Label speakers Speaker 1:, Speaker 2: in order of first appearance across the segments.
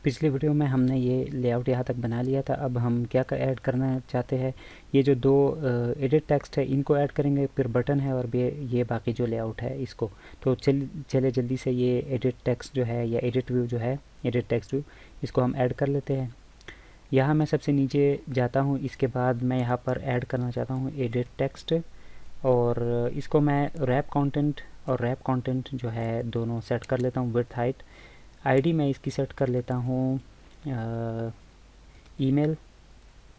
Speaker 1: पिछली वीडियो में हमने ये लेआउट यहाँ तक बना लिया था। अब हम क्या ऐड करना चाहते हैं, ये जो दो एडिट टेक्स्ट है इनको ऐड करेंगे, फिर बटन है और ये बाकी जो लेआउट है इसको। तो चले जल्दी से ये एडिट टेक्स्ट जो है या एडिट व्यू जो है, एडिट टेक्स्ट व्यू, इसको हम ऐड कर लेते हैं। यहाँ मैं सबसे नीचे जाता हूँ, इसके बाद मैं यहाँ पर ऐड करना चाहता हूँ एडिट टेक्स्ट, और इसको मैं रैप कंटेंट और रैप कंटेंट जो है दोनों सेट कर लेता हूँ। विड्थ हाइट आईडी मैं इसकी सेट कर लेता हूँ ईमेल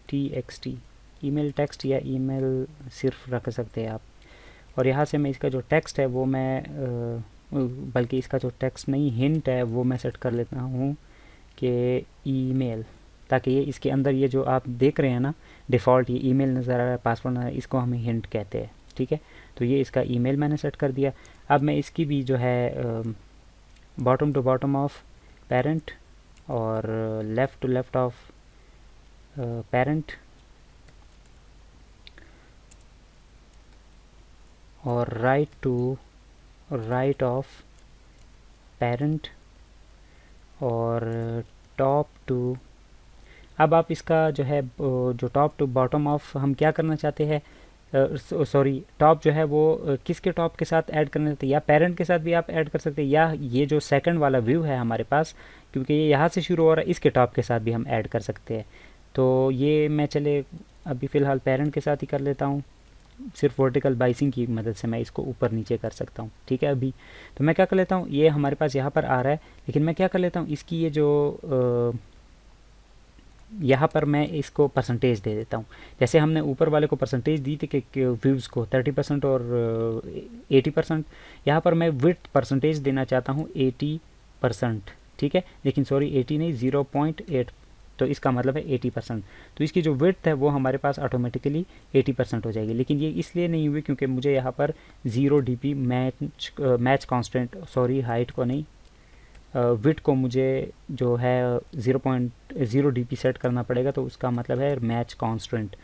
Speaker 1: txt, ईमेल टेक्स्ट या ईमेल सिर्फ रख सकते हैं आप। और यहाँ से मैं इसका जो टेक्स्ट है वो मैं बल्कि इसका जो टेक्स्ट नहीं हिंट है वो मैं सेट कर लेता हूँ कि ईमेल, ताकि ये इसके अंदर ये जो आप देख रहे हैं ना डिफ़ॉल्ट ये ईमेल नज़र आ रहा है, पासवर्ड नज़र आ रहा है, इसको हम हिंट कहते हैं। ठीक है, तो ये इसका ईमेल मैंने सेट कर दिया। अब मैं इसकी भी जो है bottom to bottom of parent और left to left of parent और right to right of parent और टॉप टू। अब आप इसका जो है जो टॉप टू बॉटम ऑफ हम क्या करना चाहते हैं, सॉरी टॉप जो है वो किसके टॉप के साथ ऐड करना चाहते हैं, या पेरेंट के साथ भी आप ऐड कर सकते हैं, या ये जो सेकंड वाला व्यू है हमारे पास क्योंकि ये यहाँ से शुरू हो रहा है इसके टॉप के साथ भी हम ऐड कर सकते हैं। तो ये मैं चले अभी फ़िलहाल पेरेंट के साथ ही कर लेता हूँ, सिर्फ वर्टिकल बाइसिंग की मदद से मैं इसको ऊपर नीचे कर सकता हूँ। ठीक है, अभी तो मैं क्या कर लेता हूँ, ये हमारे पास यहाँ पर आ रहा है, लेकिन मैं क्या कर लेता हूँ इसकी ये जो यहाँ पर मैं इसको परसेंटेज दे देता हूँ। जैसे हमने ऊपर वाले को परसेंटेज दी थी कि व्यूज़ को 30% और 80%, यहाँ पर मैं विड्थ परसेंटेज देना चाहता हूँ 80%। ठीक है, लेकिन सॉरी 80 नहीं 0.8, तो इसका मतलब है 80%। तो इसकी जो विड्थ है वो हमारे पास ऑटोमेटिकली 80% हो जाएगी, लेकिन ये इसलिए नहीं हुई क्योंकि मुझे यहाँ पर 0 dp match constant, sorry height को नहीं विड्थ को मुझे जो है 0.0 dp सेट करना पड़ेगा, तो उसका मतलब है मैच कांस्टेंट।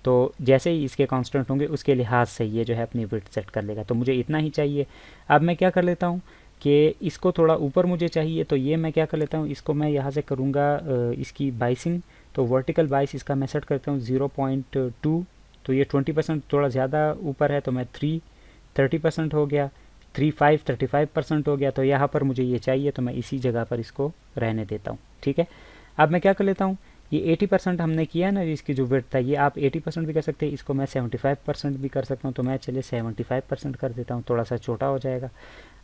Speaker 1: तो जैसे ही इसके कांस्टेंट होंगे उसके लिहाज से ये जो है अपनी विड्थ सेट कर लेगा। तो मुझे इतना ही चाहिए। अब मैं क्या कर लेता हूँ कि इसको थोड़ा ऊपर मुझे चाहिए, तो ये मैं क्या कर लेता हूँ, इसको मैं यहाँ से करूँगा इसकी बाइसिंग। तो वर्टिकल बाइस इसका मैं सेट करता हूँ 0.2, तो ये 20% थोड़ा ज़्यादा ऊपर है, तो मैं 30% हो गया, 35% हो गया। तो यहाँ पर मुझे ये चाहिए तो मैं इसी जगह पर इसको रहने देता हूँ। ठीक है, अब मैं क्या कर लेता हूँ, ये 80% हमने किया ना, इसकी जो विड्थ था ये आप 80% भी कर सकते हैं, इसको मैं 75% भी कर सकता हूँ। तो मैं चलिए 75% कर देता हूँ, थोड़ा सा छोटा हो जाएगा।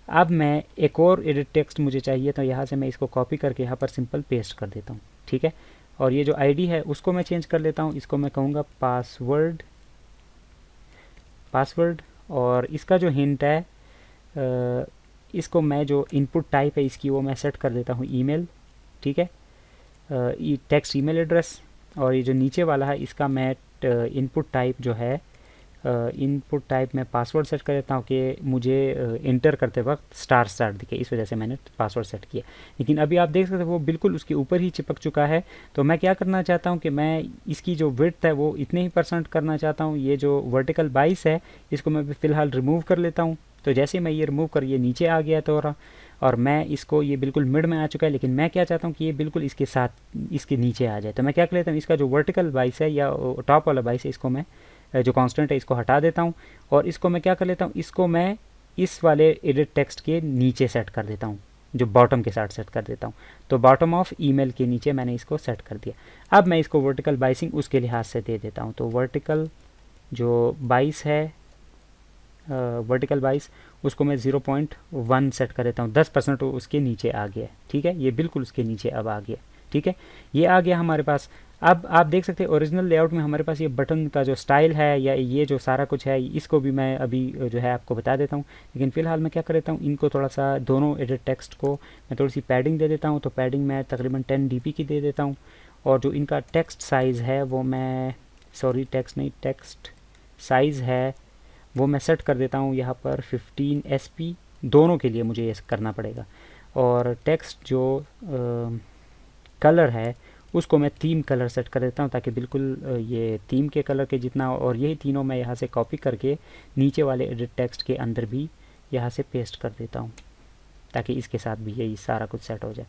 Speaker 1: अब मैं एक और एडिट टेक्स्ट मुझे चाहिए, तो यहाँ से मैं इसको कॉपी करके यहाँ पर सिंपल पेस्ट कर देता हूँ। ठीक है, और ये जो आईडी है उसको मैं चेंज कर लेता हूँ, इसको मैं कहूँगा पासवर्ड, और इसका जो हिंट है इसको मैं जो इनपुट टाइप है इसकी वो मैं सेट कर देता हूँ ईमेल। ठीक है, टेक्स्ट ईमेल एड्रेस, और ये जो नीचे वाला है इसका मैं इनपुट टाइप जो है इनपुट टाइप में पासवर्ड सेट कर देता हूँ कि मुझे इंटर करते वक्त स्टार दिखे, इस वजह से मैंने पासवर्ड सेट किया। लेकिन अभी आप देख सकते हैं वो बिल्कुल उसके ऊपर ही चिपक चुका है। तो मैं क्या करना चाहता हूँ कि मैं इसकी जो विड्थ है वो इतने ही % करना चाहता हूँ। ये जो वर्टिकल बाइस है इसको मैं फ़िलहाल रिमूव कर लेता हूँ। तो जैसे मैं ये रिमूव कर ये नीचे आ गया थोड़ा, और मैं इसको ये बिल्कुल मिड में आ चुका है, लेकिन मैं क्या चाहता हूँ कि ये बिल्कुल इसके साथ इसके नीचे आ जाए। तो मैं क्या कर लेता हूँ, इसका जो वर्टिकल बाइस है या टॉप वाला बाइस है इसको मैं जो कांस्टेंट है इसको हटा देता हूँ, और इसको मैं क्या कर लेता हूँ, इसको मैं इस वाले एडिट टेक्स्ट के नीचे सेट कर देता हूँ, जो बॉटम के साथ सेट कर देता हूँ। तो बॉटम ऑफ ईमेल के नीचे मैंने इसको सेट कर दिया। अब मैं इसको वर्टिकल बाइसिंग उसके लिहाज से दे देता हूँ। तो वर्टिकल जो बाइस है वर्टिकल बाइस उसको मैं 0.1 सेट कर देता हूँ, 10% उसके नीचे आ गया। ठीक है, ये बिल्कुल उसके नीचे अब आ गया। ठीक है, ये आ गया हमारे पास। अब आप देख सकते हैं ओरिजिनल लेआउट में हमारे पास ये बटन का जो स्टाइल है या ये जो सारा कुछ है इसको भी मैं अभी जो है आपको बता देता हूँ। लेकिन फ़िलहाल मैं क्या कर देता हूँ, इनको थोड़ा सा दोनों एडिट टेक्स्ट को मैं थोड़ी सी पैडिंग दे देता हूँ। तो पैडिंग मैं तकरीबन 10 dp की दे देता हूँ, और जो इनका टेक्स्ट साइज़ है वो मैं सॉरी टेक्स्ट नहीं टेक्स्ट साइज़ है वो मैं सेट कर देता हूँ यहाँ पर 15 sp, दोनों के लिए मुझे ये करना पड़ेगा। और टेक्स्ट जो कलर है उसको मैं थीम कलर सेट कर देता हूँ, ताकि बिल्कुल ये थीम के कलर के जितना, और यही तीनों मैं यहाँ से कॉपी करके नीचे वाले एडिट टेक्स्ट के अंदर भी यहाँ से पेस्ट कर देता हूँ, ताकि इसके साथ भी यही सारा कुछ सेट हो जाए।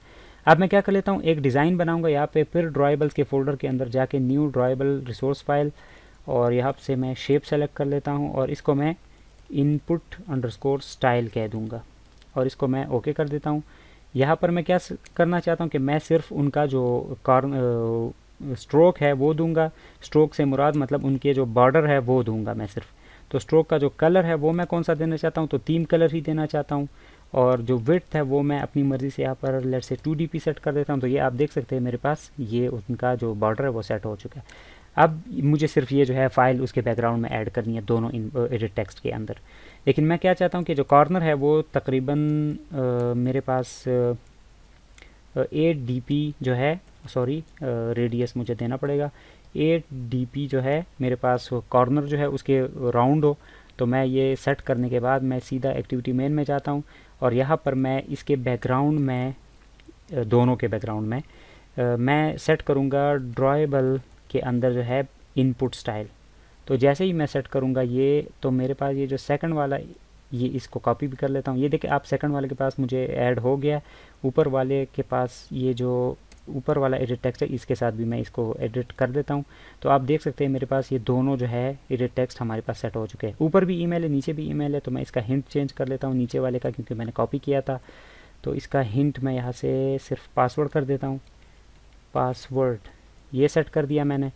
Speaker 1: अब मैं क्या कर लेता हूँ, एक डिज़ाइन बनाऊंगा यहाँ पे, फिर ड्राइबल्स के फोल्डर के अंदर जाके न्यू ड्राइबल रिसोर्स फाइल, और यहाँ से मैं शेप सेलेक्ट कर लेता हूँ और इसको मैं इनपुट अंडरस्कोर स्टाइल कह दूँगा और इसको मैं ओके कर देता हूँ। यहाँ पर मैं क्या करना चाहता हूँ कि मैं सिर्फ उनका जो स्ट्रोक है वो दूंगा। स्ट्रोक से मुराद मतलब उनके जो बॉर्डर है वो दूंगा मैं सिर्फ। तो स्ट्रोक का जो कलर है वो मैं कौन सा देना चाहता हूँ, तो थीम कलर ही देना चाहता हूँ। और जो विड्थ है वो मैं अपनी मर्ज़ी से यहाँ पर लेट से 2dp सेट कर देता हूँ। तो ये आप देख सकते हैं मेरे पास ये उनका जो बॉर्डर है वो सेट हो चुका है। अब मुझे सिर्फ ये जो है फाइल उसके बैकग्राउंड में ऐड करनी है दोनों एडिट टेक्स्ट के अंदर। लेकिन मैं क्या चाहता हूँ कि जो कॉर्नर है वो तकरीबन मेरे पास 8dp जो है, सॉरी रेडियस मुझे देना पड़ेगा, 8dp जो है मेरे पास कॉर्नर जो है उसके राउंड हो। तो मैं ये सेट करने के बाद मैं सीधा एक्टिविटी मेन में जाता हूँ और यहाँ पर मैं इसके बैकग्राउंड में दोनों के बैकग्राउंड में मैं सेट करूँगा ड्राइबल के अंदर जो है इनपुट स्टाइल। तो जैसे ही मैं सेट करूँगा ये, तो मेरे पास ये जो सेकंड वाला, ये इसको कॉपी भी कर लेता हूँ। ये देखिए आप सेकंड वाले के पास मुझे ऐड हो गया। ऊपर वाले के पास ये जो ऊपर वाला एडिट टेक्स्ट है इसके साथ भी मैं इसको एडिट कर देता हूँ। तो आप देख सकते हैं मेरे पास ये दोनों जो है एडिट टेक्स्ट हमारे पास सेट हो चुके हैं। ऊपर भी ईमेल है, नीचे भी ईमेल है। तो मैं इसका हिंट चेंज कर लेता हूँ नीचे वाले का, क्योंकि मैंने कॉपी किया था। तो इसका हिंट मैं यहाँ से सिर्फ पासवर्ड कर देता हूँ, पासवर्ड ये सेट कर दिया मैंने।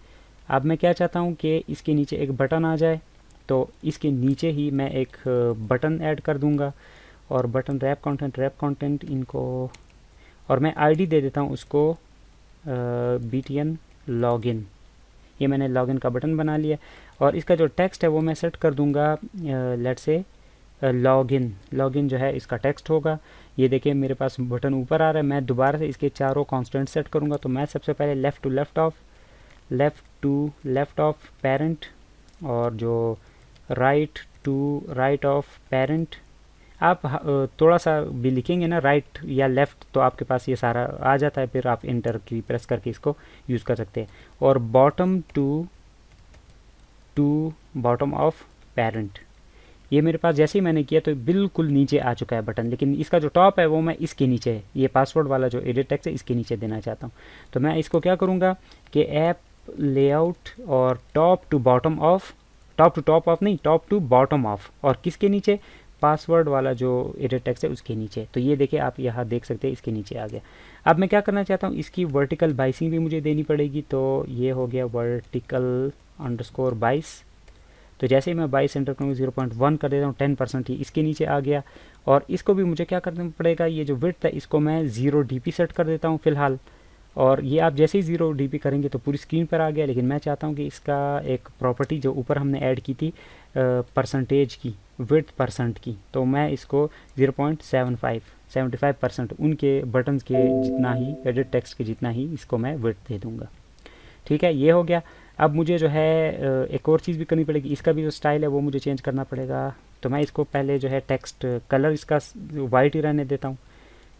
Speaker 1: अब मैं क्या चाहता हूँ कि इसके नीचे एक बटन आ जाए, तो इसके नीचे ही मैं एक बटन ऐड कर दूंगा और बटन रैप कंटेंट इनको, और मैं आईडी दे देता हूँ उसको btn लॉगिन। ये मैंने लॉगिन का बटन बना लिया और इसका जो टेक्स्ट है वो मैं सेट कर दूंगा लेट से लॉगिन जो है इसका टेक्स्ट होगा। ये देखिए मेरे पास बटन ऊपर आ रहा है। मैं दोबारा से इसके चारों कांस्टेंट सेट करूँगा। तो मैं सबसे पहले left to left of parent और जो right to right of parent. आप थोड़ा सा भी लिखेंगे ना राइट या लेफ़्ट तो आपके पास ये सारा आ जाता है, फिर आप इंटर की प्रेस करके इसको यूज़ कर सकते हैं। और bottom to bottom of parent, ये मेरे पास जैसे ही मैंने किया तो बिल्कुल नीचे आ चुका है बटन। लेकिन इसका जो टॉप है वो मैं इसके नीचे, ये पासवर्ड वाला जो एडिट टेक्स्ट है इसके नीचे देना चाहता हूँ। तो मैं इसको क्या करूँगा कि ऐप लेआउट और टॉप टू बॉटम ऑफ, और किसके नीचे, पासवर्ड वाला जो एडिट टेक्स्ट है उसके नीचे। तो ये देखिए आप यहाँ देख सकते हैं इसके नीचे आ गया। अब मैं क्या करना चाहता हूँ, इसकी वर्टिकल बाइसिंग भी मुझे देनी पड़ेगी। तो ये हो गया वर्टिकल अंडरस्कोर बाइस। तो जैसे ही मैं बाइस एंटर करूँगा 0.1 कर देता हूँ, 10% ही इसके नीचे आ गया। और इसको भी मुझे क्या करना पड़ेगा, ये जो विड्थ है इसको मैं 0dp सेट कर देता हूँ फ़िलहाल। और ये आप जैसे ही 0dp करेंगे तो पूरी स्क्रीन पर आ गया। लेकिन मैं चाहता हूँ कि इसका एक प्रॉपर्टी जो ऊपर हमने ऐड की थी परसेंटेज की, विड्थ परसेंट की, तो मैं इसको 0.75% उनके बटन्स के जितना ही, एडिट टेक्स्ट के जितना ही इसको मैं विड्थ दे दूँगा। ठीक है, ये हो गया। अब मुझे जो है एक और चीज़ भी करनी पड़ेगी, इसका भी जो स्टाइल है वो मुझे चेंज करना पड़ेगा। तो मैं इसको पहले जो है टेक्स्ट कलर इसका वाइट ही रहने देता हूँ।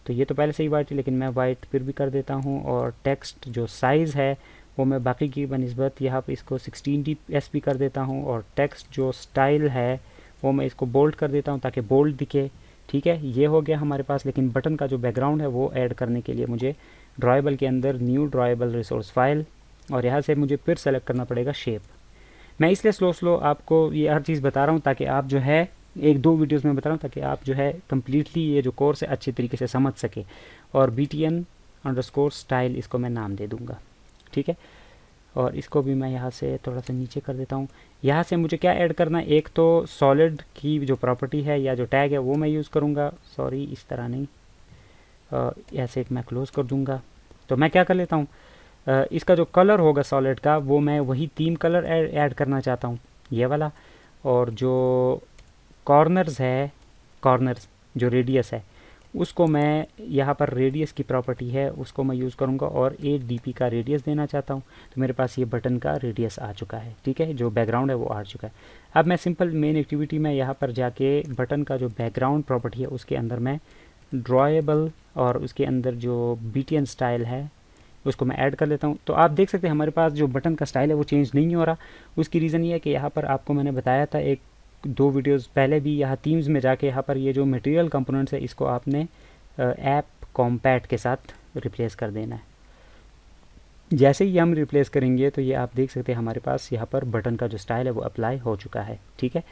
Speaker 1: तो ये तो पहले से ही वाइट है लेकिन मैं वाइट फिर भी कर देता हूँ। और टेक्स्ट जो साइज़ है वो मैं बाकी की बनस्बत यहाँ पे इसको 16dp कर देता हूँ। और टेक्स्ट जो स्टाइल है वो मैं इसको बोल्ड कर देता हूँ ताकि बोल्ड दिखे। ठीक है, ये हो गया हमारे पास। लेकिन बटन का जो बैकग्राउंड है वो ऐड करने के लिए मुझे ड्राइबल के अंदर न्यू ड्राइबल रिसोर्स फाइल, और यहाँ से मुझे फिर सेलेक्ट करना पड़ेगा शेप। मैं इसलिए स्लो आपको ये हर चीज़ बता रहा हूँ ताकि आप जो है एक दो वीडियोस में बता रहा हूँ ताकि आप जो है कम्प्लीटली ये जो कोर्स है अच्छे तरीके से समझ सके। और btn स्टाइल इसको मैं नाम दे दूँगा। ठीक है, और इसको भी मैं यहाँ से थोड़ा सा नीचे कर देता हूँ। यहाँ से मुझे क्या ऐड करना है, एक तो सॉलिड की जो प्रॉपर्टी है या जो टैग है वो मैं यूज़ करूँगा। सॉरी, इस तरह नहीं, ऐसे मैं क्लोज़ कर दूँगा। तो मैं क्या कर लेता हूँ, इसका जो कलर होगा सॉलिड का वो मैं वही थीम कलर ऐड करना चाहता हूँ, ये वाला। और जो कॉर्नर्स है, कॉर्नर्स जो रेडियस है उसको मैं यहाँ पर रेडियस की प्रॉपर्टी है उसको मैं यूज़ करूँगा और 8dp का रेडियस देना चाहता हूँ। तो मेरे पास ये बटन का रेडियस आ चुका है। ठीक है, जो बैकग्राउंड है वो आ चुका है। अब मैं सिंपल मेन एक्टिविटी में यहाँ पर जाके बटन का जो बैकग्राउंड प्रॉपर्टी है उसके अंदर मैं ड्रॉएबल और उसके अंदर जो btn स्टाइल है उसको मैं ऐड कर लेता हूँ। तो आप देख सकते हैं हमारे पास जो बटन का स्टाइल है वो चेंज नहीं हो रहा। उसकी रीज़न ये है कि यहाँ पर आपको मैंने बताया था एक दो वीडियोस पहले भी, यहाँ थीम्स में जाके यहाँ पर ये जो मटेरियल कंपोनेंट्स है इसको आपने ऐप कॉम्पैट के साथ रिप्लेस कर देना है। जैसे ही हम रिप्लेस करेंगे तो ये आप देख सकते हैं हमारे पास यहाँ पर बटन का जो स्टाइल है वो अप्लाई हो चुका है। ठीक है,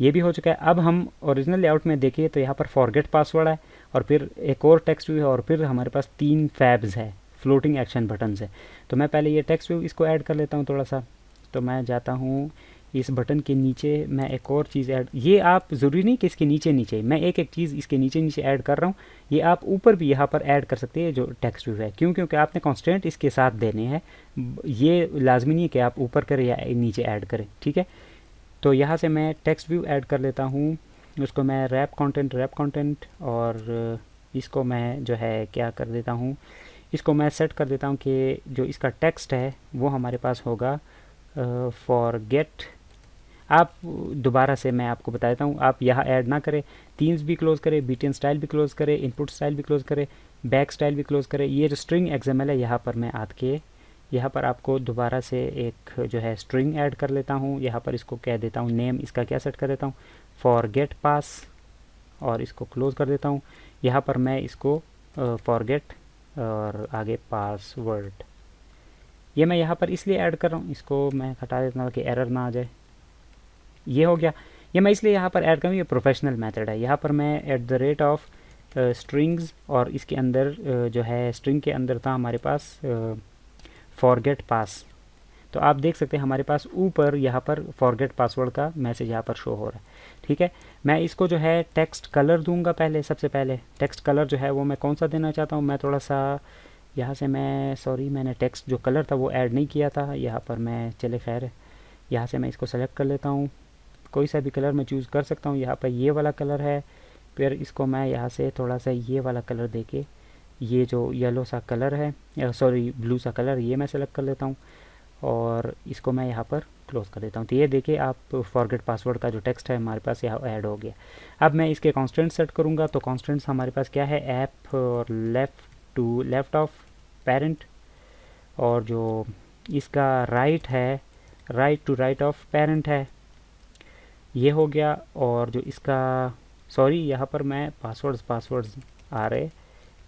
Speaker 1: ये भी हो चुका है। अब हम ओरिजिनल लेआउट में देखिए तो यहाँ पर फॉरगेट पासवर्ड है और फिर एक और टेक्स्ट व्यू है और फिर हमारे पास 3 फैब्स है, फ्लोटिंग एक्शन बटन्स है। तो मैं पहले ये टेक्स्ट व्यू इसको ऐड कर लेता हूँ थोड़ा सा। तो मैं जाता हूँ इस बटन के नीचे, मैं एक और चीज़ ऐड, ये आप ज़रूरी नहीं कि इसके नीचे नीचे, मैं एक एक चीज़ इसके नीचे नीचे ऐड कर रहा हूँ। ये आप ऊपर भी यहाँ पर ऐड कर सकते हैं जो टेक्स्ट व्यू है, क्यों? क्योंकि आपने कॉन्स्टेंट इसके साथ देने हैं, ये लाजमी नहीं है कि आप ऊपर करें या नीचे ऐड करें। ठीक है, तो यहाँ से मैं टेक्स्ट व्यू ऐड कर लेता हूँ, उसको मैं रैप कंटेंट और इसको मैं जो है क्या कर देता हूँ, इसको मैं सेट कर देता हूँ कि जो इसका टेक्स्ट है वो हमारे पास होगा फॉरगेट। आप दोबारा से मैं आपको बता देता हूँ, आप यहाँ ऐड ना करें, थीम्स भी क्लोज करें, बीटीएन स्टाइल भी क्लोज करें, इनपुट स्टाइल भी क्लोज करें, बैक स्टाइल भी क्लोज करें। ये जो स्ट्रिंग एक्सएमएल है यहाँ पर मैं आके यहाँ पर आपको दोबारा से एक जो है स्ट्रिंग ऐड कर लेता हूँ। यहाँ पर इसको कह देता हूँ नेम, इसका क्या सेट कर देता हूँ फॉरगेट पास और इसको क्लोज कर देता हूँ। यहाँ पर मैं इसको फॉरगेट और आगे पासवर्ड, ये मैं यहाँ पर इसलिए ऐड कर रहा हूँ, इसको मैं हटा देता हूँ कि एरर ना आ जाए। ये हो गया, ये मैं इसलिए यहाँ पर ऐड करूँ, ये प्रोफेशनल मेथड है। यहाँ पर मैं @ स्ट्रिंग्स और इसके अंदर जो है स्ट्रिंग के अंदर था हमारे पास फॉरगेट पास। तो आप देख सकते हैं हमारे पास ऊपर यहाँ पर फॉरगेट पासवर्ड का मैसेज यहाँ पर शो हो रहा है। ठीक है, मैं इसको जो है टेक्स्ट कलर दूंगा पहले। सबसे पहले टेक्स्ट कलर जो है वो मैं कौन सा देना चाहता हूँ, मैं थोड़ा सा यहाँ से मैं सॉरी मैंने टेक्स्ट जो कलर था वो ऐड नहीं किया था यहाँ पर, मैं चले खैर यहाँ से मैं इसको सेलेक्ट कर लेता हूँ, कोई सा भी कलर मैं चूज़ कर सकता हूँ। यहाँ पर ये वाला कलर है, फिर इसको मैं यहाँ से थोड़ा सा ये वाला कलर देके ये जो येलो सा कलर है सॉरी ब्लू सा कलर, ये मैं सेलेक्ट कर लेता हूँ और इसको मैं यहाँ पर क्लोज कर देता हूँ। तो ये देखिए आप फॉरगेट पासवर्ड का जो टेक्स्ट है हमारे पास यहाँ ऐड हो गया। अब मैं इसके कॉन्स्टेंट सेट करूँगा, तो कॉन्स्टेंट्स हमारे पास क्या है, ऐप और लेफ्ट ऑफ पेरेंट, और जो इसका राइट है राइट ऑफ पेरेंट है, ये हो गया। और जो इसका सॉरी यहाँ पर मैं पासवर्ड्स आ रहे,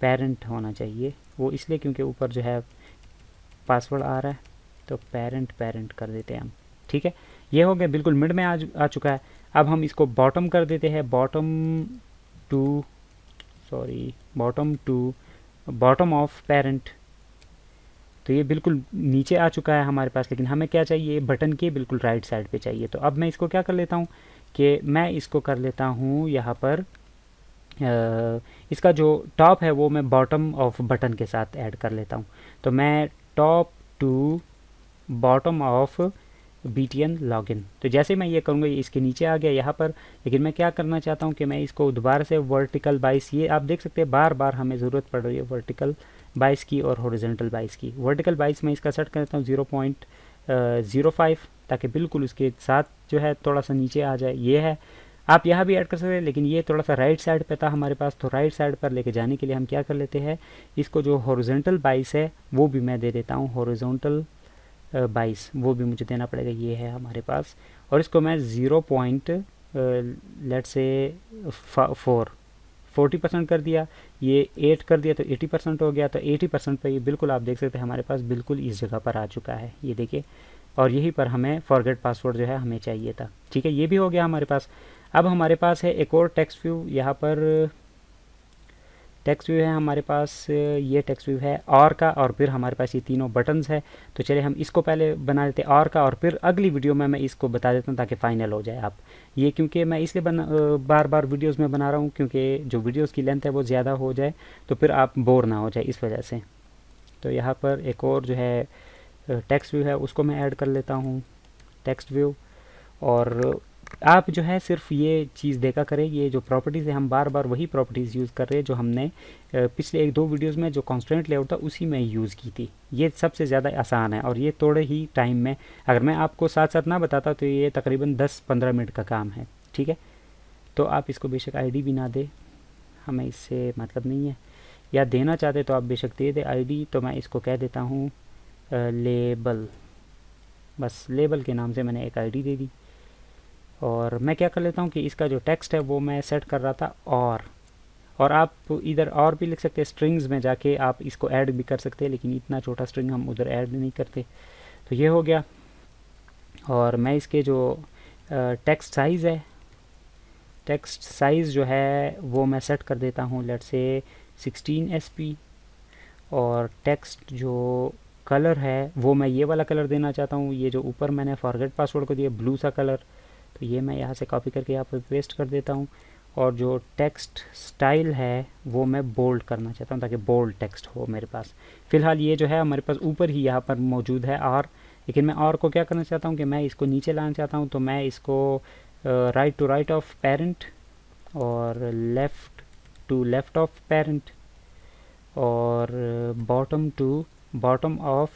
Speaker 1: पेरेंट होना चाहिए वो, इसलिए क्योंकि ऊपर जो है पासवर्ड आ रहा है, तो पेरेंट कर देते हैं हम। ठीक है, ये हो गया, बिल्कुल मिड में आ चुका है। अब हम इसको बॉटम कर देते हैं, बॉटम ऑफ पेरेंट। तो ये बिल्कुल नीचे आ चुका है हमारे पास, लेकिन हमें क्या चाहिए, बटन के बिल्कुल राइट साइड पे चाहिए। तो अब मैं इसको क्या कर लेता हूँ कि मैं इसको कर लेता हूँ यहाँ पर इसका जो टॉप है वो मैं बॉटम ऑफ बटन के साथ ऐड कर लेता हूँ। तो मैं top to bottom of BTN login, तो जैसे मैं ये करूँगा ये इसके नीचे आ गया यहाँ पर। लेकिन मैं क्या करना चाहता हूँ कि मैं इसको दोबारा से वर्टिकल 22, ये आप देख सकते हैं बार बार हमें ज़रूरत पड़ रही है वर्टिकल 22 की और हॉरिजॉन्टल 22 की। वर्टिकल 22 में इसका सेट कर देता हूँ 0.05, ताकि बिल्कुल उसके साथ जो है थोड़ा सा नीचे आ जाए। ये है, आप यहाँ भी ऐड कर सकते हैं, लेकिन ये थोड़ा सा राइट साइड पे था हमारे पास, तो राइट साइड पर लेके जाने के लिए हम क्या कर लेते हैं, इसको जो हॉरिजॉन्टल 22 है वो भी मैं दे देता हूँ, हॉरिजॉन्टल 22 वो भी मुझे देना पड़ेगा, ये है हमारे पास। और इसको मैं 40% कर दिया, ये 8 कर दिया, तो 80% हो गया। तो 80% पर ये बिल्कुल आप देख सकते हैं हमारे पास बिल्कुल इस जगह पर आ चुका है, ये देखिए। और यहीं पर हमें फॉरगेट पासवर्ड जो है हमें चाहिए था। ठीक है, ये भी हो गया हमारे पास। अब हमारे पास है एक और टेक्स्ट व्यू, यहाँ पर टेक्स्ट व्यू है हमारे पास, ये टेक्स्ट व्यू है और का, और फिर हमारे पास ये तीनों बटन्स है। तो चलिए हम इसको पहले बना लेते हैं और का, और फिर अगली वीडियो में मैं इसको बता देता हूँ ताकि फाइनल हो जाए आप ये, क्योंकि मैं इसलिए बार बार वीडियोस में बना रहा हूँ क्योंकि जो वीडियोस की लेंथ है वो ज़्यादा हो जाए, तो फिर आप बोर ना हो जाए इस वजह से। तो यहाँ पर एक और जो है टेक्स्ट व्यू है उसको मैं ऐड कर लेता हूँ, टेक्स्ट व्यू। और आप जो है सिर्फ ये चीज़ देखा करें, ये जो प्रॉपर्टीज़ है हम बार बार वही प्रॉपर्टीज़ यूज़ कर रहे हैं जो हमने पिछले 1-2 वीडियोस में जो कॉन्स्टेंट लेआउट था उसी में यूज़ की थी। ये सबसे ज़्यादा आसान है और ये थोड़े ही टाइम में, अगर मैं आपको साथ साथ ना बताता तो ये तकरीबन 10-15 मिनट का काम है। ठीक है, तो आप इसको बेशक आईडी भी ना दे, हमें इससे मतलब नहीं है, या देना चाहते तो आप बेशक दे दे आईडी। तो मैं इसको कह देता हूँ लेबल, बस लेबल के नाम से मैंने एक आईडी दे दी। और मैं क्या कर लेता हूँ कि इसका जो टेक्स्ट है वो मैं सेट कर रहा था और आप इधर और भी लिख सकते हैं, स्ट्रिंग्स में जाके आप इसको ऐड भी कर सकते हैं, लेकिन इतना छोटा स्ट्रिंग हम उधर ऐड नहीं करते। तो ये हो गया। और मैं इसके जो टेक्स्ट साइज़ है, टेक्स्ट साइज़ जो है वो मैं सेट कर देता हूँ लेट्स से 16 SP। और टेक्स्ट जो कलर है वो मैं ये वाला कलर देना चाहता हूँ, ये जो ऊपर मैंने फॉरगेट पासवर्ड को दिया ब्लू सा कलर, तो ये मैं यहाँ से कॉपी करके यहाँ पर पेस्ट कर देता हूँ। और जो टेक्स्ट स्टाइल है वो मैं बोल्ड करना चाहता हूँ ताकि बोल्ड टेक्स्ट हो मेरे पास। फ़िलहाल ये जो है हमारे पास ऊपर ही यहाँ पर मौजूद है आर, लेकिन मैं आर को क्या करना चाहता हूँ कि मैं इसको नीचे लाना चाहता हूँ। तो मैं इसको right to right of parent और left to left of parent और bottom to bottom of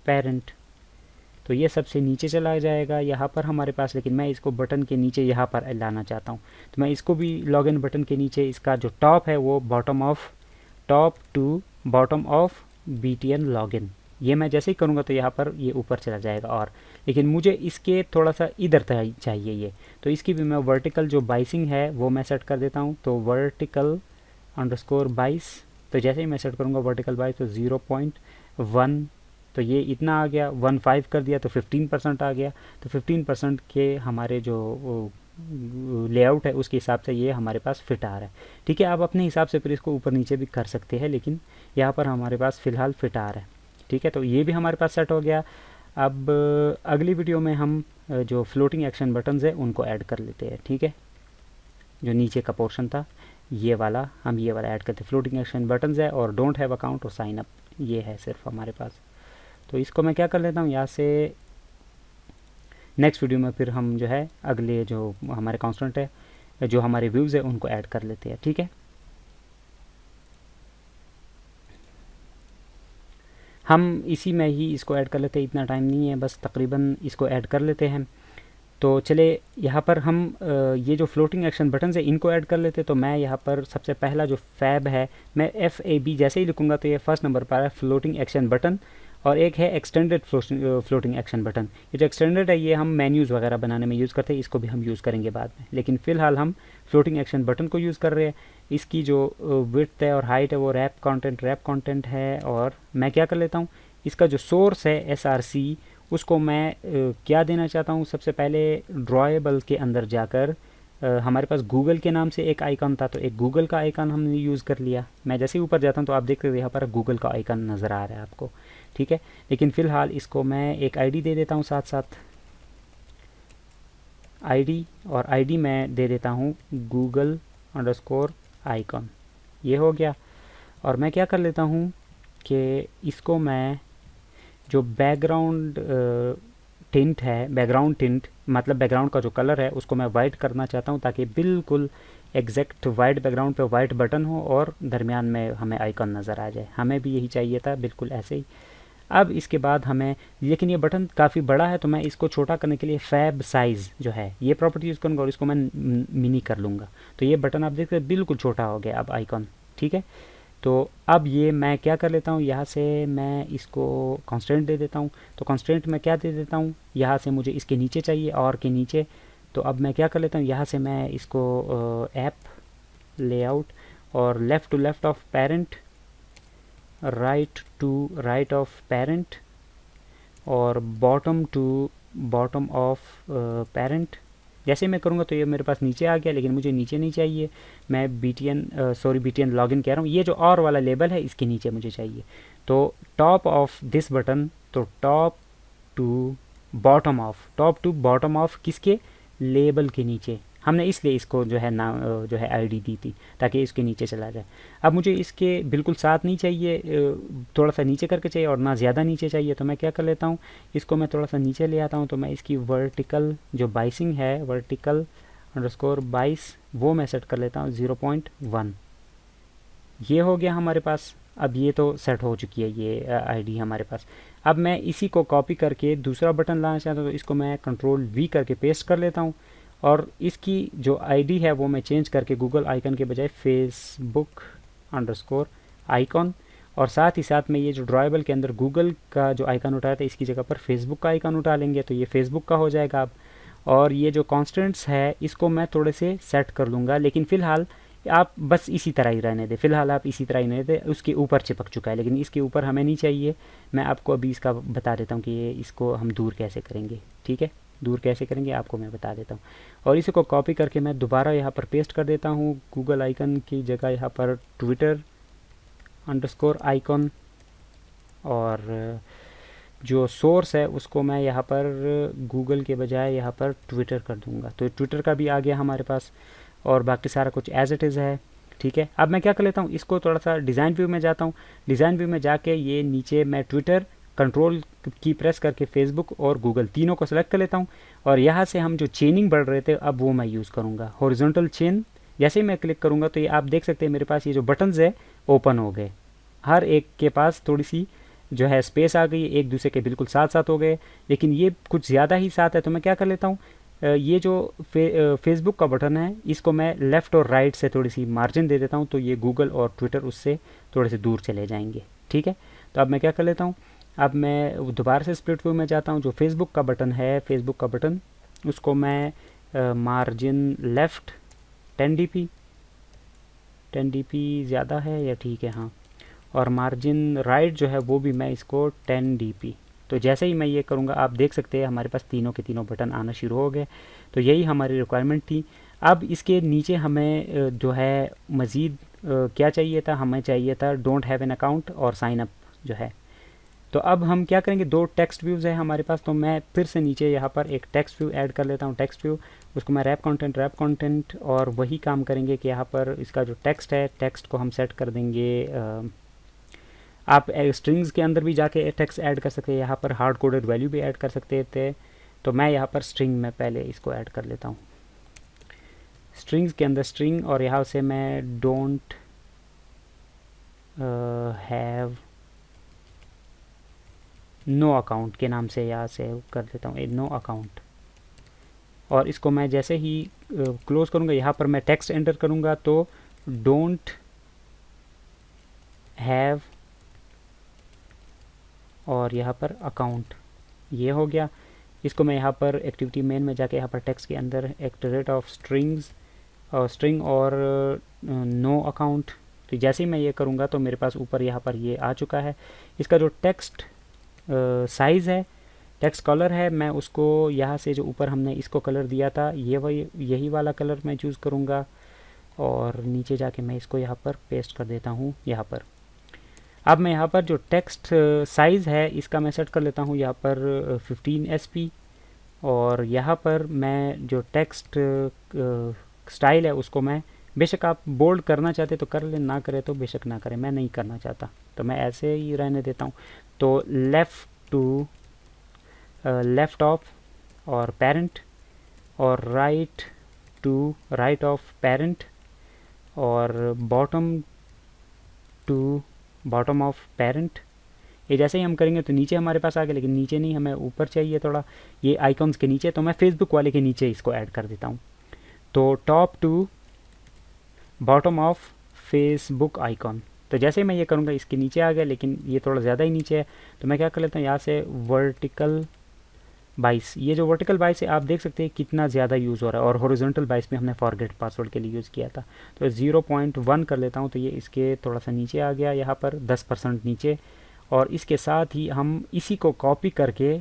Speaker 1: parent, तो ये सबसे नीचे चला जाएगा यहाँ पर हमारे पास। लेकिन मैं इसको बटन के नीचे यहाँ पर लाना चाहता हूँ, तो मैं इसको भी लॉगिन बटन के नीचे इसका जो टॉप है वो bottom of top to bottom of BTN login, ये मैं जैसे ही करूँगा तो यहाँ पर ये ऊपर चला जाएगा। और लेकिन मुझे इसके थोड़ा सा इधर चाहिए ये, तो इसकी भी मैं वर्टिकल जो बाइसिंग है वो मैं सेट कर देता हूँ। तो वर्टिकल अंडरस्कोर बाइस, तो जैसे ही मैं सेट करूँगा वर्टिकल बाइस तो 0.1, तो ये इतना आ गया। 1.5 कर दिया तो 15% आ गया। तो 15% के हमारे जो लेआउट है उसके हिसाब से ये हमारे पास फिट आ रहा है। ठीक है, आप अपने हिसाब से फिर इसको ऊपर नीचे भी कर सकते हैं, लेकिन यहाँ पर हमारे पास फ़िलहाल फिट आ रहा है। ठीक है, तो ये भी हमारे पास सेट हो गया। अब अगली वीडियो में हम जो फ्लोटिंग एक्शन बटन्स है उनको ऐड कर लेते हैं। ठीक है, जो नीचे का पोर्शन था ये वाला, हम ये वाला ऐड करते हैं। फ्लोटिंग एक्शन बटन्स है और डोंट हैव अकाउंट और साइन अप, ये है सिर्फ हमारे पास। तो इसको मैं क्या कर लेता हूँ यहाँ से, नेक्स्ट वीडियो में फिर हम जो है अगले जो हमारे कांस्टेंट है, जो हमारे व्यूज़ है उनको ऐड कर लेते हैं। ठीक है, हम इसी में ही इसको ऐड कर लेते हैं, इतना टाइम नहीं है, बस तकरीबन इसको ऐड कर लेते हैं। तो चले यहाँ पर हम ये जो फ्लोटिंग एक्शन बटन है इनको ऐड कर लेते हैं। तो मैं यहाँ पर सबसे पहला जो फैब है, मैं FAB जैसे ही लिखूँगा तो ये फर्स्ट नंबर पर है फ्लोटिंग एक्शन बटन, और एक है एक्सटेंडेड फ्लोटिंग एक्शन बटन। ये जो एक्सटेंडेड है ये हम मेन्यूज़ वगैरह बनाने में यूज़ करते हैं, इसको भी हम यूज़ करेंगे बाद में, लेकिन फ़िलहाल हम फ्लोटिंग एक्शन बटन को यूज़ कर रहे हैं। इसकी जो विड्थ है और हाइट है वो रैप कंटेंट है। और मैं क्या कर लेता हूँ, इसका जो सोर्स है SRC उसको मैं क्या देना चाहता हूँ, सबसे पहले ड्रॉएबल के अंदर जाकर हमारे पास गूगल के नाम से एक आइकन था, तो एक गूगल का आइकन हमने यूज़ कर लिया। मैं जैसे ही ऊपर जाता हूँ तो आप देखते हो यहाँ पर गूगल का आइकन नज़र आ रहा है आपको। ठीक है, लेकिन फ़िलहाल इसको मैं एक ID दे देता हूँ साथ साथ ID, और ID मैं दे देता हूँ गूगल अंडरस्कोर आइकन, ये हो गया। और मैं क्या कर लेता हूँ कि इसको मैं जो बैकग्राउंड टिंट है, बैकग्राउंड टिंट मतलब बैकग्राउंड का जो कलर है उसको मैं वाइट करना चाहता हूँ, ताकि बिल्कुल एग्जैक्ट वाइट बैकग्राउंड पे वाइट बटन हो और दरमियान में हमें आइकन नज़र आ जाए। हमें भी यही चाहिए था, बिल्कुल ऐसे ही। अब इसके बाद हमें, लेकिन ये बटन काफ़ी बड़ा है तो मैं इसको छोटा करने के लिए फैब साइज़ जो है ये प्रॉपर्टी यूज़ करूँगा और इसको मैं मिनी कर लूँगा। तो ये बटन आप देखते हैं बिल्कुल छोटा हो गया अब आइकन। ठीक है, तो अब ये मैं क्या कर लेता हूँ, यहाँ से मैं इसको कांस्टेंट दे देता हूँ। तो कांस्टेंट मैं क्या दे देता हूँ, यहाँ से मुझे इसके नीचे चाहिए और के नीचे। तो अब मैं क्या कर लेता हूँ, यहाँ से मैं इसको ऐप लेआउट और left to left of parent, right to right of parent और bottom to bottom of parent, जैसे मैं करूँगा तो ये मेरे पास नीचे आ गया, लेकिन मुझे नीचे नहीं चाहिए। मैं BTN लॉगिन कह रहा हूँ, ये जो और वाला लेबल है इसके नीचे मुझे चाहिए। तो टॉप ऑफ दिस बटन, तो टॉप टू बॉटम ऑफ किसके, लेबल के नीचे। हमने इसलिए इसको जो है नाम जो है ID दी थी ताकि इसके नीचे चला जाए। अब मुझे इसके बिल्कुल साथ नहीं चाहिए, थोड़ा सा नीचे करके चाहिए और ना ज़्यादा नीचे चाहिए। तो मैं क्या कर लेता हूँ, इसको मैं थोड़ा सा नीचे ले आता हूँ। तो मैं इसकी वर्टिकल जो बाइसिंग है, वर्टिकल अंडरस्कोर बाइस, वो मैं सेट कर लेता हूँ 0.1। ये हो गया हमारे पास। अब ये तो सेट हो चुकी है ये ID हमारे पास। अब मैं इसी को कॉपी करके दूसरा बटन लाना चाहता हूँ, तो इसको मैं Ctrl+V करके पेस्ट कर लेता हूँ और इसकी जो ID है वो मैं चेंज करके गूगल आइकन के बजाय फेसबुक अंडरस्कोर आइकन, और साथ ही साथ में ये जो ड्राइबल के अंदर गूगल का जो आइकन उठाया था इसकी जगह पर फेसबुक का आइकन उठा लेंगे, तो ये फेसबुक का हो जाएगा अब। और ये जो कॉन्स्टेंट्स है इसको मैं थोड़े से सेट कर लूँगा, लेकिन फ़िलहाल आप बस इसी तरह ही रहने दें, फ़िलहाल आप इसी तरह ही रहने दें। उसके ऊपर चिपक चुका है, लेकिन इसके ऊपर हमें नहीं चाहिए। मैं आपको अभी इसका बता देता हूँ कि ये इसको हम दूर कैसे करेंगे। ठीक है, दूर कैसे करेंगे आपको मैं बता देता हूँ। और इसी को कॉपी करके मैं दोबारा यहाँ पर पेस्ट कर देता हूँ। गूगल आइकन की जगह यहाँ पर ट्विटर अंडरस्कोर आइकन, और जो सोर्स है उसको मैं यहाँ पर गूगल के बजाय यहाँ पर ट्विटर कर दूँगा। तो ट्विटर का भी आ गया हमारे पास, और बाकी सारा कुछ एज इट इज़ है। ठीक है, अब मैं क्या कर लेता हूँ, इसको थोड़ा सा डिज़ाइन व्यू में जाता हूँ। डिज़ाइन व्यू में जाके ये नीचे मैं ट्विटर कंट्रोल की प्रेस करके फेसबुक और गूगल तीनों को सेलेक्ट कर लेता हूँ। और यहाँ से हम जो चेनिंग बढ़ रहे थे अब वो मैं यूज़ करूँगा, हॉरिजॉन्टल चेन। जैसे ही मैं क्लिक करूँगा तो ये आप देख सकते हैं मेरे पास ये जो बटन्स है ओपन हो गए। हर एक के पास थोड़ी सी जो है स्पेस आ गई, एक दूसरे के बिल्कुल साथ साथ हो गए, लेकिन ये कुछ ज़्यादा ही साथ है। तो मैं क्या कर लेता हूँ, ये जो फेसबुक का बटन है इसको मैं लेफ़्ट और राइट से थोड़ी सी मार्जिन दे देता हूँ, तो ये गूगल और ट्विटर उससे थोड़े से दूर चले जाएंगे। ठीक है, तो अब मैं क्या कर लेता हूँ, अब मैं दोबारा से स्प्लिट व्यू में जाता हूँ। जो फेसबुक का बटन है, फेसबुक का बटन, उसको मैं मार्जिन लेफ़्ट 10 dp ज़्यादा है या ठीक है, हाँ, और मार्जिन राइट जो है वो भी मैं इसको 10 dp। तो जैसे ही मैं ये करूँगा आप देख सकते हैं हमारे पास तीनों के तीनों बटन आना शुरू हो गए। तो यही हमारी रिक्वायरमेंट थी। अब इसके नीचे हमें जो है मज़ीद क्या चाहिए था, हमें चाहिए था डोंट हैव एन अकाउंट और साइन अप जो है। तो अब हम क्या करेंगे, दो टेक्स्ट व्यूज़ है हमारे पास, तो मैं फिर से नीचे यहाँ पर एक टेक्स्ट व्यू ऐड कर लेता हूँ। टेक्स्ट व्यू, उसको मैं रैप कंटेंट, और वही काम करेंगे कि यहाँ पर इसका जो टेक्स्ट है, टेक्स्ट को हम सेट कर देंगे। आप स्ट्रिंग्स के अंदर भी जाके टेक्स्ट ऐड कर सकते हैं, यहाँ पर हार्ड कोडेड वैल्यू भी ऐड कर सकते थे। तो मैं यहाँ पर स्ट्रिंग में पहले इसको ऐड कर लेता हूँ। स्ट्रिंग्स के अंदर स्ट्रिंग, और यहाँ से मैं डोंट हैव नो अकाउंट के नाम से यहाँ से कर देता हूँ, नो अकाउंट। और इसको मैं जैसे ही क्लोज करूँगा, यहाँ पर मैं टेक्स्ट एंटर करूँगा तो डोंट हैव और यहाँ पर अकाउंट, ये हो गया। इसको मैं यहाँ पर एक्टिविटी मेन में जाके यहाँ पर टेक्स्ट के अंदर @ ऑफ स्ट्रिंग्स और स्ट्रिंग और नो अकाउंट। तो जैसे ही मैं ये करूँगा तो मेरे पास ऊपर यहाँ पर ये आ चुका है। इसका जो टेक्स्ट साइज़ है, टेक्स्ट कलर है, मैं उसको यहाँ से जो ऊपर हमने इसको कलर दिया था ये वही यही वाला कलर मैं चूज़ करूँगा, और नीचे जाके मैं इसको यहाँ पर पेस्ट कर देता हूँ यहाँ पर। अब मैं यहाँ पर जो टेक्स्ट साइज़ है इसका मैं सेट कर लेता हूँ यहाँ पर 15 SP, और यहाँ पर मैं जो टेक्स्ट स्टाइल है उसको मैं, बेशक आप बोल्ड करना चाहते तो कर लें, ना करें तो बेशक ना करें, मैं नहीं करना चाहता तो मैं ऐसे ही रहने देता हूँ। तो लेफ़्ट ऑफ और पेरेंट, और right to right of parent, और bottom to bottom of parent. ये जैसे ही हम करेंगे तो नीचे हमारे पास आ गया, लेकिन नीचे नहीं, हमें ऊपर चाहिए थोड़ा, ये आइकॉन्स के नीचे। तो मैं फेसबुक वाले के नीचे इसको ऐड कर देता हूँ। तो top to bottom of Facebook icon. तो जैसे ही मैं ये करूँगा इसके नीचे आ गया, लेकिन ये थोड़ा ज़्यादा ही नीचे है। तो मैं क्या कर लेता हूँ, यहाँ से वर्टिकल 22, ये जो वर्टिकल 22 है आप देख सकते हैं कितना ज़्यादा यूज़ हो रहा है, और हॉरिजॉन्टल 22 में हमने फॉरगेट पासवर्ड के लिए यूज़ किया था। तो 0.1 कर लेता हूँ, तो ये इसके थोड़ा सा नीचे आ गया, यहाँ पर 10% नीचे। और इसके साथ ही हम इसी को कॉपी करके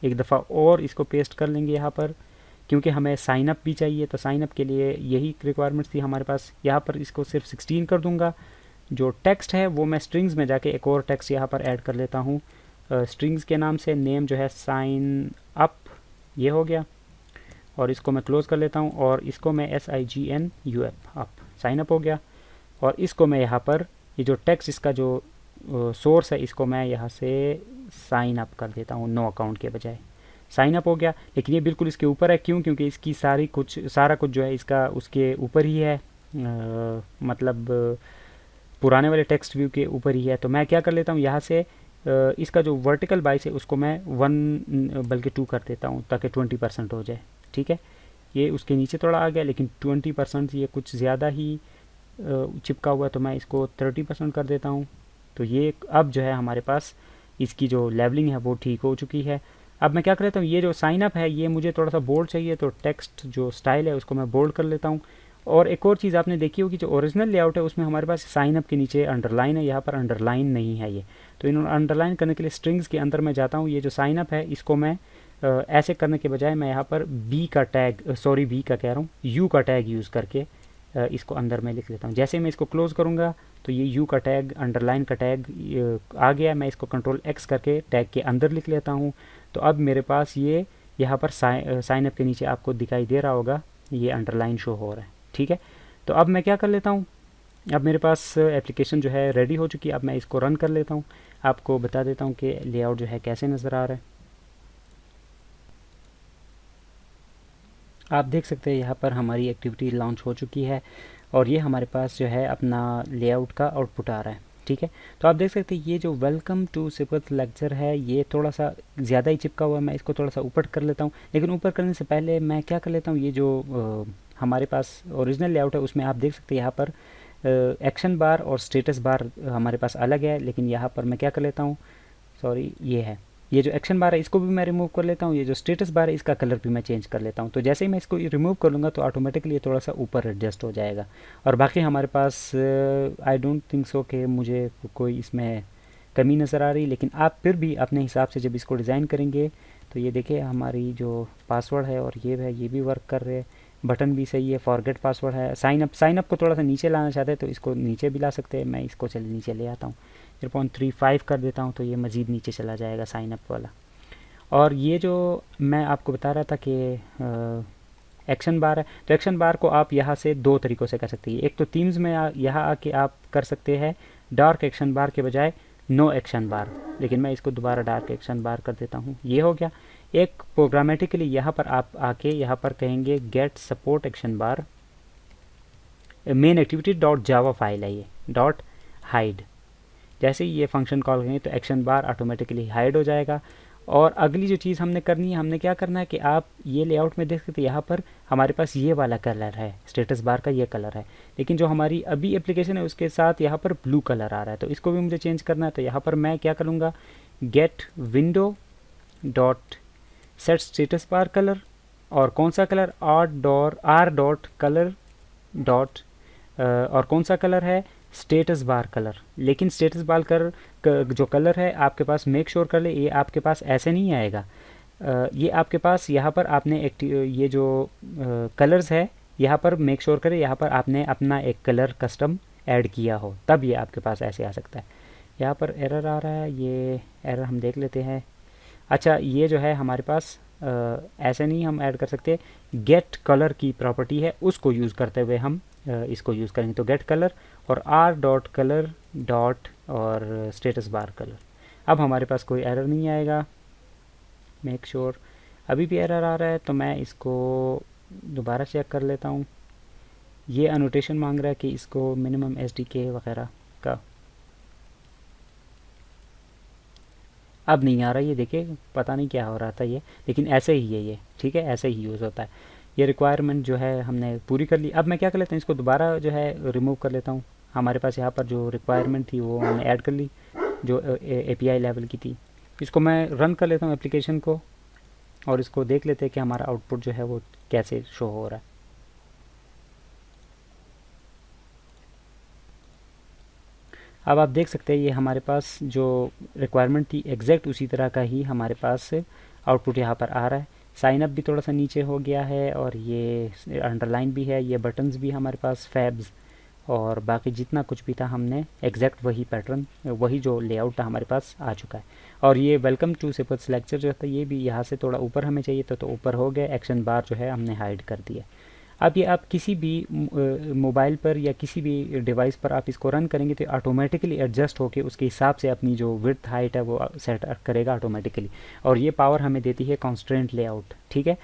Speaker 1: एक दफ़ा और इसको पेस्ट कर लेंगे यहाँ पर, क्योंकि हमें साइन अप भी चाहिए। तो साइन अप के लिए यही रिक्वायरमेंट्स थी हमारे पास। यहाँ पर इसको सिर्फ 16 कर दूँगा। जो टेक्स्ट है वो मैं स्ट्रिंग्स में जाके एक और टेक्स्ट यहाँ पर ऐड कर लेता हूँ, स्ट्रिंग्स के नाम से, नेम जो है साइन अप, ये हो गया। और इसको मैं क्लोज़ कर लेता हूँ, और इसको मैं SIGNUP अप, साइन अप हो गया। और इसको मैं यहाँ पर ये जो टेक्स्ट इसका जो सोर्स है इसको मैं यहाँ से साइन अप कर देता हूँ, नो अकाउंट के बजाय साइन अप हो गया। लेकिन ये बिल्कुल इसके ऊपर है, क्यों? क्योंकि इसकी सारा कुछ जो है इसका उसके ऊपर ही है, मतलब पुराने वाले टेक्स्ट व्यू के ऊपर ही है। तो मैं क्या कर लेता हूँ, यहाँ से इसका जो वर्टिकल 22 है उसको मैं 1 बल्कि 2 कर देता हूँ, ताकि 20% हो जाए। ठीक है, ये उसके नीचे थोड़ा आ गया, लेकिन 20% ये कुछ ज़्यादा ही चिपका हुआ है, तो मैं इसको 30% कर देता हूँ। तो ये अब जो है हमारे पास इसकी जो लेवलिंग है वो ठीक हो चुकी है। अब मैं क्या कर लेता हूँ, ये जो साइन अप है ये मुझे थोड़ा सा बोल्ड चाहिए, तो टेक्स्ट जो स्टाइल है उसको मैं बोल्ड कर लेता हूँ। और एक और चीज़ आपने देखी होगी, जो ओरिजिनल लेआउट है उसमें हमारे पास साइन अप के नीचे अंडरलाइन है, यहाँ पर अंडरलाइन नहीं है ये। तो इन्होंने अंडरलाइन करने के लिए स्ट्रिंग्स के अंदर मैं जाता हूँ, ये जो साइन अप है इसको मैं ऐसे करने के बजाय मैं यहाँ पर बी का टैग, सॉरी बी का कह रहा हूँ, यू का टैग यूज़ करके इसको अंदर मैं लिख लेता हूँ। जैसे मैं इसको क्लोज़ करूँगा तो ये यू का टैग, अंडरलाइन का टैग आ गया। मैं इसको कंट्रोल एक्स करके टैग के अंदर लिख लेता हूँ। तो अब मेरे पास ये यहाँ पर साइन अप के नीचे आपको दिखाई दे रहा होगा, ये अंडरलाइन शो हो रहा है। ठीक है, तो अब मैं क्या कर लेता हूँ, अब मेरे पास एप्लीकेशन जो है रेडी हो चुकी है। अब मैं इसको रन कर लेता हूँ, आपको बता देता हूँ कि लेआउट जो है कैसे नज़र आ रहा है। आप देख सकते हैं यहाँ पर हमारी एक्टिविटी लॉन्च हो चुकी है और ये हमारे पास जो है अपना लेआउट का आउटपुट आ रहा है। ठीक है, तो आप देख सकते हैं ये जो वेलकम टू सिफत लेक्चर है ये थोड़ा सा ज़्यादा ही चिपका हुआ है। मैं इसको थोड़ा सा ऊपर कर लेता हूँ, लेकिन ऊपर करने से पहले मैं क्या कर लेता हूँ, ये जो हमारे पास ओरिजिनल लेआउट है उसमें आप देख सकते हैं यहाँ पर एक्शन बार और स्टेटस बार हमारे पास अलग है, लेकिन यहाँ पर मैं क्या कर लेता हूँ, सॉरी ये है, ये जो एक्शन बार है इसको भी मैं रिमूव कर लेता हूँ। ये जो स्टेटस बार है इसका कलर भी मैं चेंज कर लेता हूँ। तो जैसे ही मैं इसको रिमूव कर लूँगा तो ऑटोमेटिकली ये थोड़ा सा ऊपर एडजस्ट हो जाएगा। और बाकी हमारे पास आई डोंट थिंक सो कि मुझे कोई इसमें कमी नज़र आ रही, लेकिन आप फिर भी अपने हिसाब से जब इसको डिज़ाइन करेंगे तो ये देखिए हमारी जो पासवर्ड है और ये है ये भी वर्क कर रहे हैं, बटन भी सही है, फॉरगेट पासवर्ड है। साइन अप को थोड़ा सा नीचे लाना चाहते हैं तो इसको नीचे भी ला सकते हैं। मैं इसको चलिए नीचे ले आता हूँ, 0.35 कर देता हूँ तो ये मज़ीद नीचे चला जाएगा साइन अप वाला। और ये जो मैं आपको बता रहा था कि एक्शन बार है, तो एक्शन बार को आप यहाँ से दो तरीक़ों से कर सकते हैं। एक तो थीम्स में यहाँ आके आप कर सकते हैं डार्क एक्शन बार के बजाय नो एक्शन बार, लेकिन मैं इसको दोबारा डार्क एक्शन बार कर देता हूँ, ये हो गया। एक प्रोग्रामेटिकली यहाँ पर आप आके यहाँ पर कहेंगे get support action bar main activity dot Java file है ये डॉट हाइड। जैसे ही ये फंक्शन कॉल करेंगे तो एक्शन बार ऑटोमेटिकली हाइड हो जाएगा। और अगली जो चीज़ हमने करनी है, हमने क्या करना है कि आप ये लेआउट में देख सकते हैं यहाँ पर हमारे पास ये वाला कलर है, स्टेटस बार का ये कलर है, लेकिन जो हमारी अभी एप्लीकेशन है उसके साथ यहाँ पर ब्लू कलर आ रहा है। तो इसको भी मुझे चेंज करना है। तो यहाँ पर मैं क्या करूँगा, get window dot set status bar colour, और कौन सा colour, R dot colour dot और कौन सा कलर है, स्टेटस बार कलर। लेकिन स्टेटस बार कलर जो कलर है आपके पास मेक श्योर कर ले ये आपके पास ऐसे नहीं आएगा, ये आपके पास यहाँ पर आपने ये जो कलर्स है यहाँ पर मेक श्योर करें यहाँ पर आपने अपना एक कलर कस्टम ऐड किया हो, तब ये आपके पास ऐसे आ सकता है। यहाँ पर एरर आ रहा है, ये एरर हम देख लेते हैं। अच्छा, ये जो है हमारे पास ऐसे नहीं हम ऐड कर सकते, गेट कलर की प्रॉपर्टी है उसको यूज़ करते हुए हम इसको यूज़ करेंगे। तो गेट कलर और आर डॉट कलर डॉट और स्टेटस बार कलर। अब हमारे पास कोई एरर नहीं आएगा, मेक श्योर। अभी भी एरर आ रहा है तो मैं इसको दोबारा चेक कर लेता हूँ। ये अनोटेशन मांग रहा है कि इसको मिनिमम एसडीके वगैरह का, अब नहीं आ रहा, ये देखिए पता नहीं क्या हो रहा था ये, लेकिन ऐसे ही है ये, ठीक है, ऐसे ही यूज़ होता है। ये रिक्वायरमेंट जो है हमने पूरी कर ली। अब मैं क्या कर लेता हूँ, इसको दोबारा जो है रिमूव कर लेता हूँ। हमारे पास यहाँ पर जो रिक्वायरमेंट थी वो हमने ऐड कर ली, जो एपीआई लेवल की थी। इसको मैं रन कर लेता हूँ एप्लीकेशन को, और इसको देख लेते हैं कि हमारा आउटपुट जो है वो कैसे शो हो रहा है। अब आप देख सकते हैं ये हमारे पास जो रिक्वायरमेंट थी एग्जैक्ट उसी तरह का ही हमारे पास आउटपुट यहाँ पर आ रहा है। साइन अप भी थोड़ा सा नीचे हो गया है और ये अंडरलाइन भी है, ये बटन्स भी हमारे पास फैब्स, और बाकी जितना कुछ भी था हमने एग्जैक्ट वही पैटर्न, वही जो लेआउट था हमारे पास आ चुका है। और ये वेलकम टू सिफर्स लेक्चर जो था ये भी यहाँ से थोड़ा ऊपर हमें चाहिए था, तो ऊपर हो गया। एक्शन बार जो है हमने हाइड कर दिया। अब ये आप किसी भी मोबाइल पर या किसी भी डिवाइस पर आप इसको रन करेंगे तो ऑटोमेटिकली एडजस्ट होकर उसके हिसाब से अपनी जो विड्थ हाइट है वो सेट करेगा ऑटोमेटिकली। और ये पावर हमें देती है कॉन्स्ट्रेंट लेआउट। ठीक है,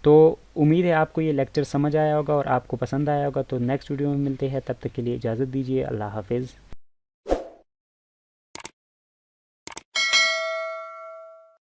Speaker 1: तो उम्मीद है आपको ये लेक्चर समझ आया होगा और आपको पसंद आया होगा। तो नेक्स्ट वीडियो में मिलते हैं, तब तक के लिए इजाज़त दीजिए। अल्लाह हाफिज़।